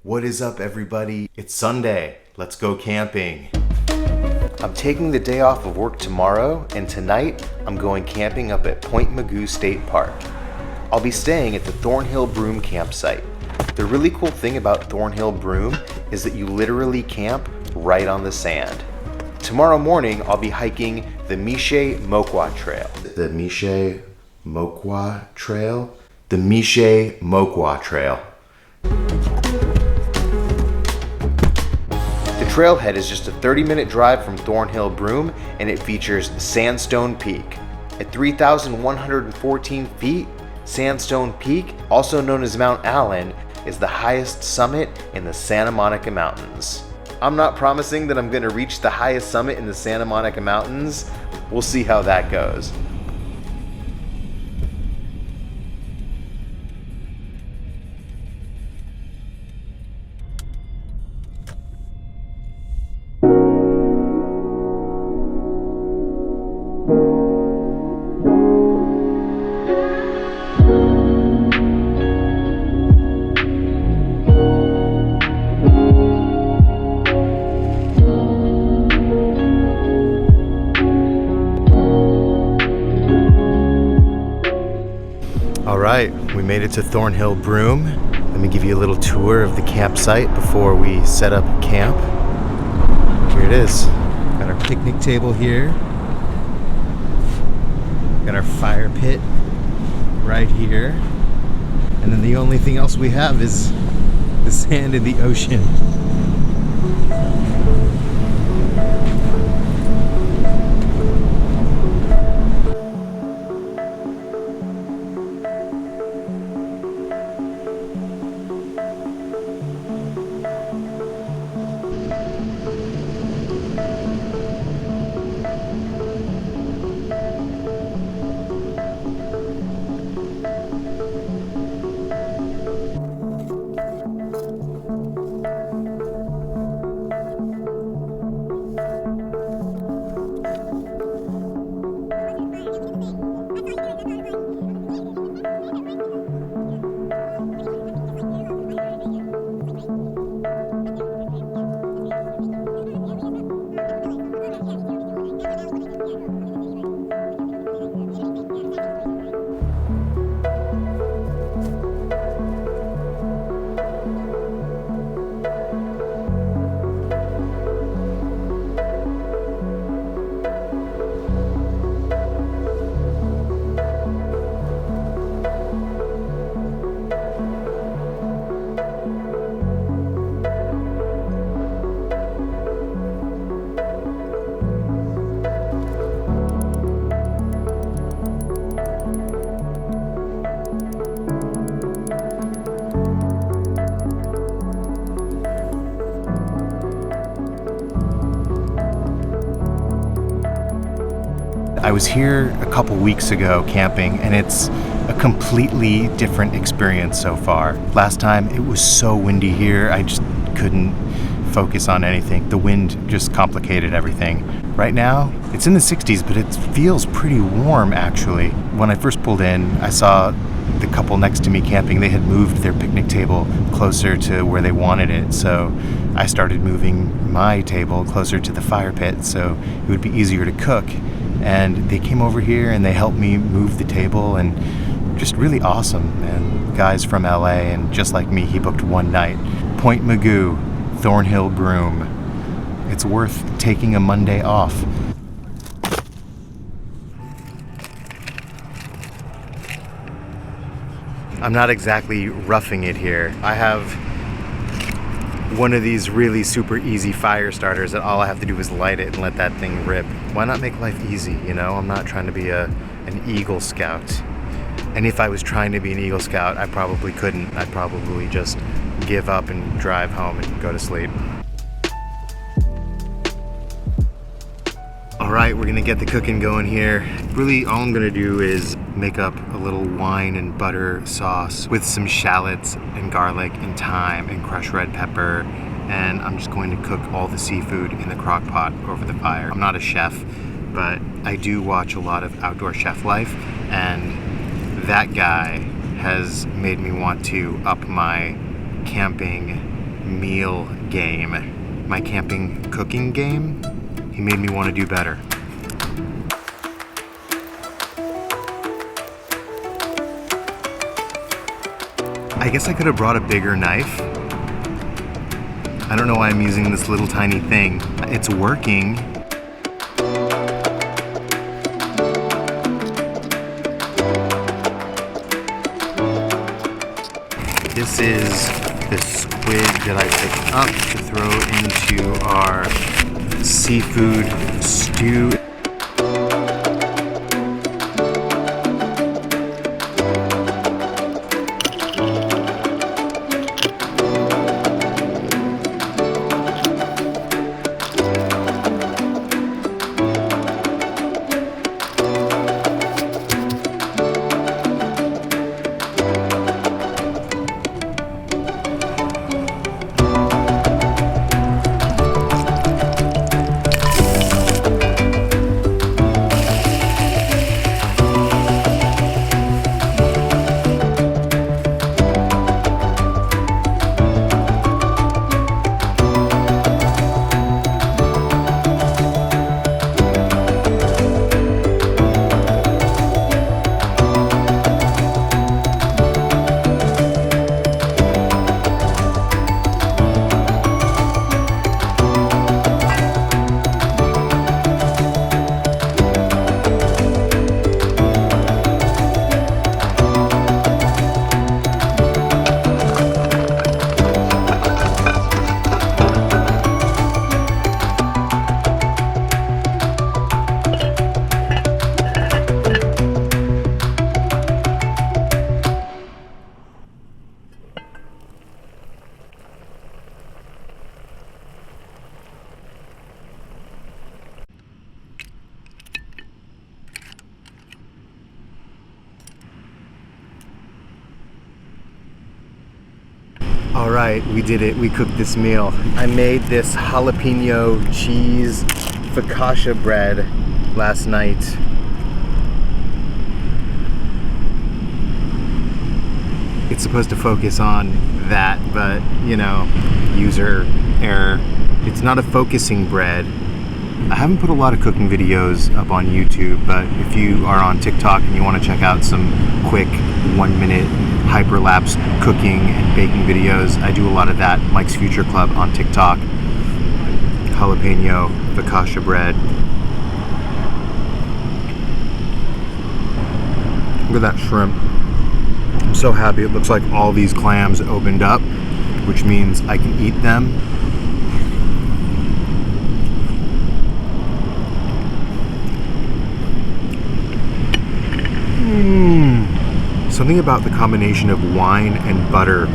What is up, everybody? It's Sunday. Let's go camping. I'm taking the day off of work tomorrow, and tonight I'm going camping up at Point Mugu State Park. I'll be staying at the Thornhill Broome campsite. The really cool thing about Thornhill Broome is that you literally camp right on the sand. Tomorrow morning, I'll be hiking the Mishe Mokwa Trail. The Mishe Mokwa Trail? The Mishe Mokwa Trail. The Trailhead is just a 30-minute drive from Thornhill Broome, and it features Sandstone Peak. At 3,114 feet, Sandstone Peak, also known as Mount Allen, is the highest summit in the Santa Monica Mountains. I'm not promising that I'm going to reach the highest summit in the Santa Monica Mountains. We'll see how that goes. Alright, we made it to Thornhill Broome. Let me give you a little tour of the campsite before we set up camp. Here it is. Got our picnic table here. Got our fire pit right here. And then the only thing else we have is the sand in the ocean. I was here a couple weeks ago camping, and it's a completely different experience so far. Last time it was so windy here, I just couldn't focus on anything. The wind just complicated everything. Right now, it's in the 60s, but it feels pretty warm actually. When I first pulled in, I saw the couple next to me camping. They had moved their picnic table closer to where they wanted it, so I started moving my table closer to the fire pit so it would be easier to cook. And they came over here and they helped me move the table, and just really awesome, man. Guys from LA, and just like me, he booked one night. Point Mugu, Thornhill Broome. It's worth taking a Monday off. I'm not exactly roughing it here. I have one of these really super easy fire starters that all I have to do is light it and let that thing rip. Why not make life easy, you know? I'm not trying to be an Eagle Scout. And if I was trying to be an Eagle Scout, I probably couldn't. I'd probably just give up and drive home and go to sleep. Alright, we're gonna get the cooking going here. Really, all I'm gonna do is make up a little wine and butter sauce with some shallots and garlic and thyme and crushed red pepper, and I'm just going to cook all the seafood in the crock pot over the fire. I'm not a chef, but I do watch a lot of outdoor chef life, and that guy has made me want to up my camping meal game, my camping cooking game, he made me want to do better. I guess I could have brought a bigger knife. I don't know why I'm using this little tiny thing. It's working. This is the squid that I picked up to throw into our seafood stew. All right, we did it. We cooked this meal. I made this jalapeno cheese focaccia bread last night. It's supposed to focus on that, but you know, user error. It's not a focusing bread. I haven't put a lot of cooking videos up on YouTube, but if you are on TikTok and you want to check out some quick 1-minute hyperlapse cooking and baking videos, I do a lot of that. Mike's Future Club on TikTok. Jalapeno focaccia bread. Look at that shrimp. I'm so happy. It looks like all these clams opened up, which means I can eat them. Something about the combination of wine and butter.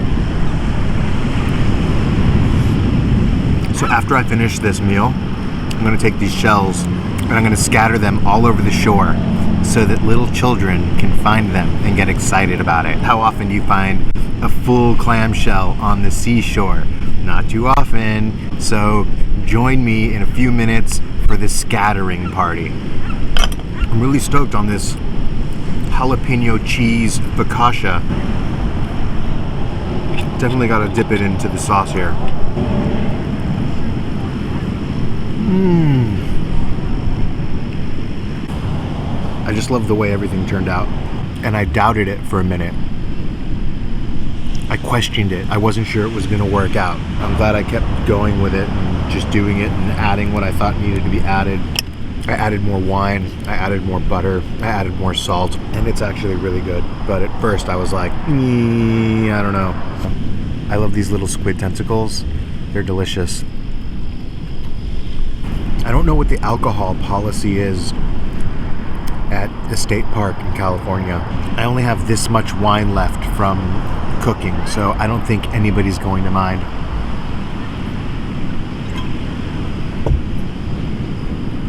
So after I finish this meal, I'm going to take these shells and I'm going to scatter them all over the shore so that little children can find them and get excited about it. How often do you find a full clam shell on the seashore? Not too often. So join me in a few minutes for the scattering party. I'm really stoked on this jalapeno cheese focaccia. Definitely got to dip it into the sauce here. I just love the way everything turned out. And I doubted it for a minute. I questioned it. I wasn't sure it was going to work out. I'm glad I kept going with it and just doing it and adding what I thought needed to be added. I added more wine, I added more butter, I added more salt, and it's actually really good. But at first I was like, I don't know. I love these little squid tentacles. They're delicious. I don't know what the alcohol policy is at the state park in California. I only have this much wine left from cooking, so I don't think anybody's going to mind.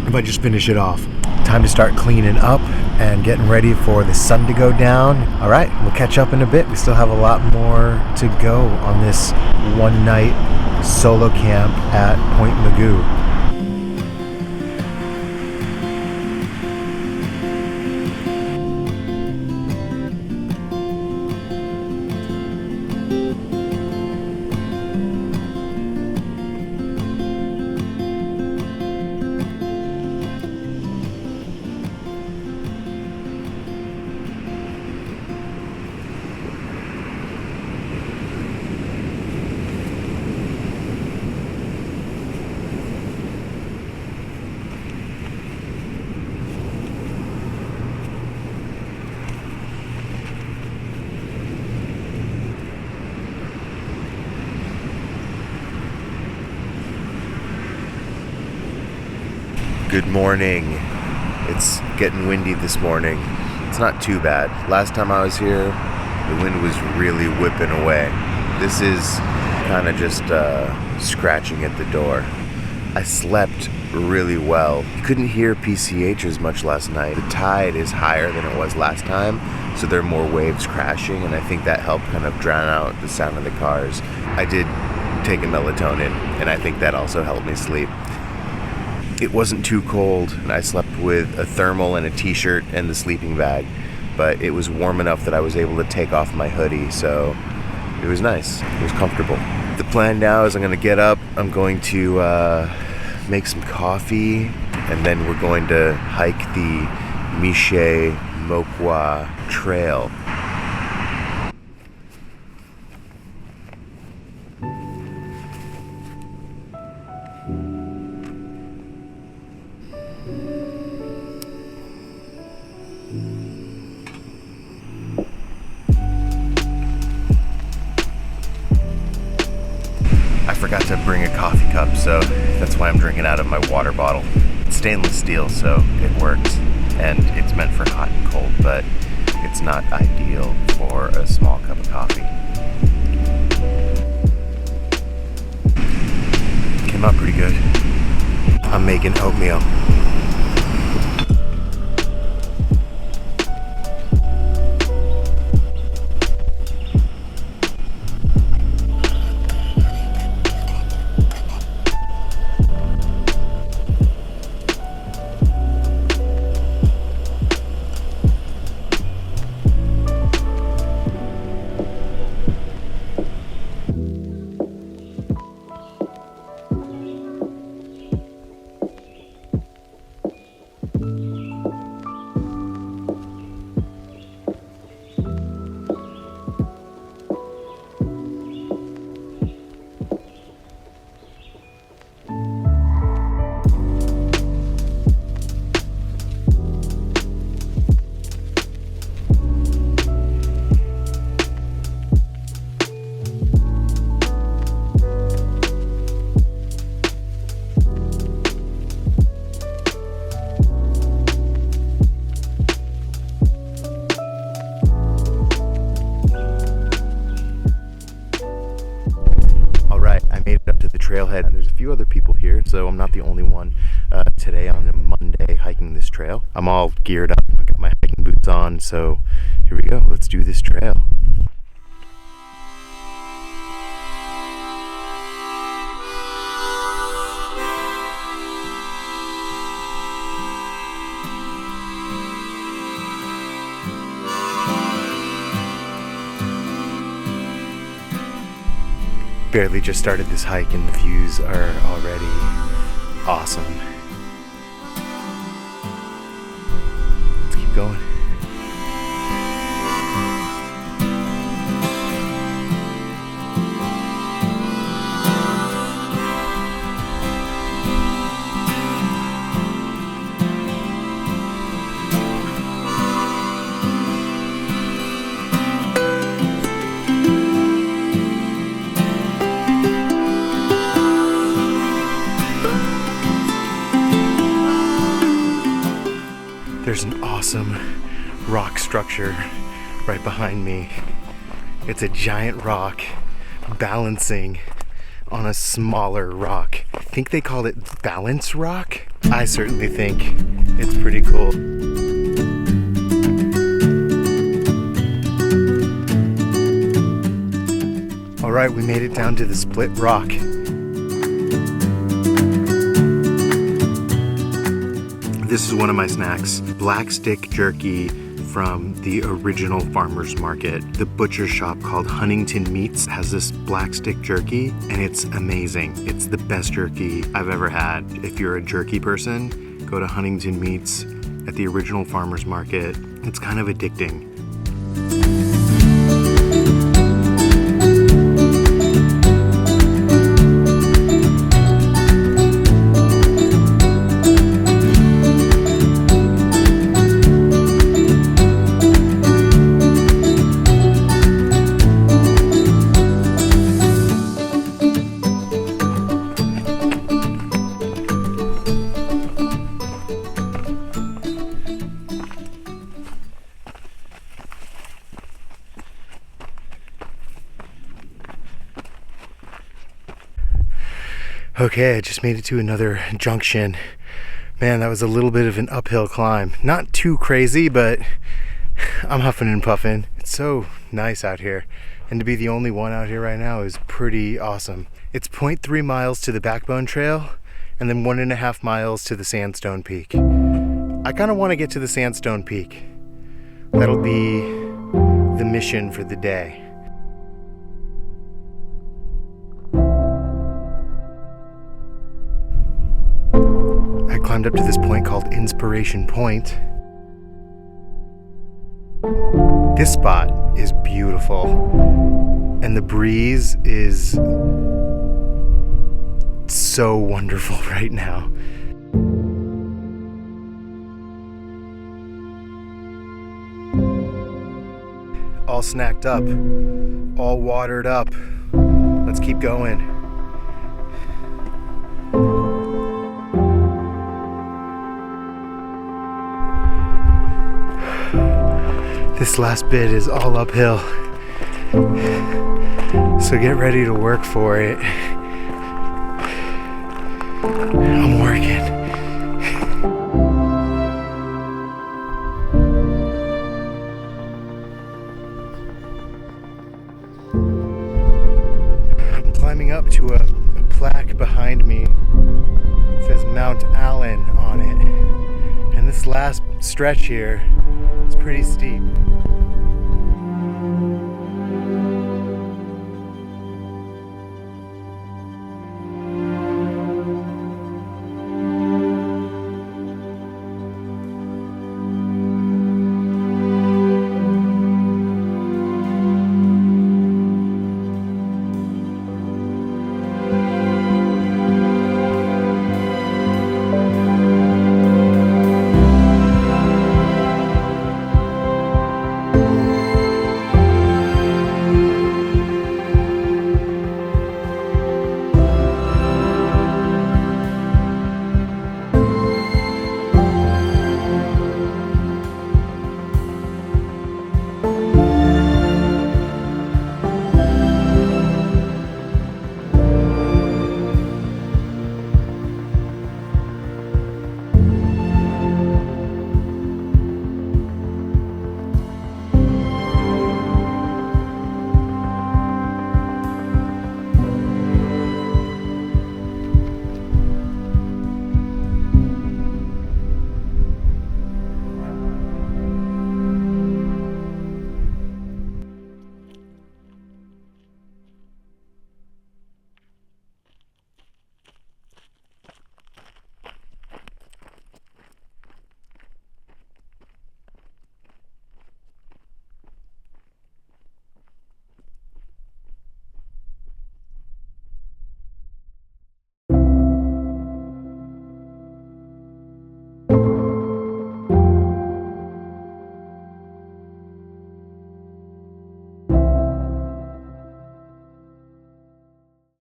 If I just finish it off. Time to start cleaning up and getting ready for the sun to go down. All right, we'll catch up in a bit. We still have a lot more to go on this one night solo camp at Point Mugu. Good morning. It's getting windy this morning. It's not too bad. Last time I was here, the wind was really whipping away. This is kind of just scratching at the door. I slept really well. Couldn't hear PCH as much last night. The tide is higher than it was last time, so there are more waves crashing, and I think that helped kind of drown out the sound of the cars. I did take a melatonin, and I think that also helped me sleep. It wasn't too cold, and I slept with a thermal and a t-shirt and the sleeping bag, but it was warm enough that I was able to take off my hoodie, so it was nice. It was comfortable. The plan now is I'm going to get up, I'm going to make some coffee, and then we're going to hike the Mishe Mokwa trail. I forgot to bring a coffee cup, so that's why I'm drinking out of my water bottle. It's stainless steel, so it works, and it's meant for hot and cold, but it's not ideal for a small cup of coffee. Came out pretty good. I'm making oatmeal. Trailhead. There's a few other people here, so I'm not the only one today on a Monday hiking this trail. I'm all geared up. I got my hiking boots on, so here we go. Let's do this trail. Barely just started this hike and the views are already awesome. Let's keep going. There's an awesome rock structure right behind me. It's a giant rock balancing on a smaller rock. I think they call it balance rock. I certainly think it's pretty cool. All right, we made it down to the split rock. This is one of my snacks, black stick jerky from the original farmer's market. The butcher shop called Huntington Meats has this black stick jerky, and it's amazing. It's the best jerky I've ever had. If you're a jerky person, go to Huntington Meats at the original farmer's market. It's kind of addicting. Okay, I just made it to another junction. Man, that was a little bit of an uphill climb. Not too crazy, but I'm huffing and puffing. It's so nice out here. And to be the only one out here right now is pretty awesome. It's 0.3 miles to the Backbone Trail and then 1.5 miles to the Sandstone Peak. I kind of want to get to the Sandstone Peak. That'll be the mission for the day. I climbed up to this point called Inspiration Point. This spot is beautiful, and the breeze is so wonderful right now. All snacked up, all watered up. Let's keep going. This last bit is all uphill, so get ready to work for it. I'm working. I'm climbing up to a plaque behind me. It says Mount Allen on it, and this last stretch here is pretty steep.